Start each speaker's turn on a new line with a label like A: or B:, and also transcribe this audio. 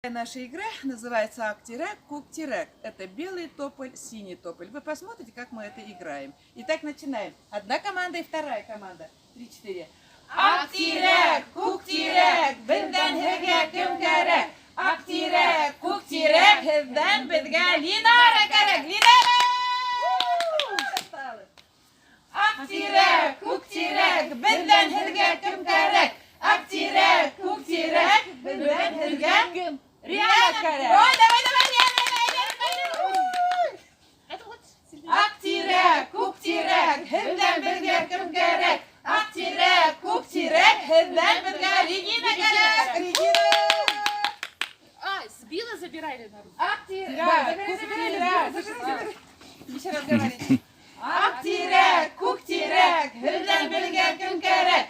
A: Наша игра называется Ак-тирек, Кук-тирек. Это белый тополь, синий тополь. Вы посмотрите, как мы это играем. Итак, начинаем. Одна команда и вторая команда. 3-4. Ак-тирек, Кук-тирек, бендан хеге кем-керек. Ак-тирек, Кук-тирек, хезден бедга линара керек. Линара! Ак-тирек, Кук-тирек, бендан хеге кем-керек. Ак-тирек, Кук-тирек, бендан хеге. Риана, давай, Ак-тирек, Кук-тирек, хезден бедга кем-керек. Ак-тирек, Кук-тирек, хезден бедга Регина керек.
B: Сбила, забирай на руку.
A: Забирай. Еще раз говорите. Ак-тирек, Кук-тирек, хезден бедга кем-керек.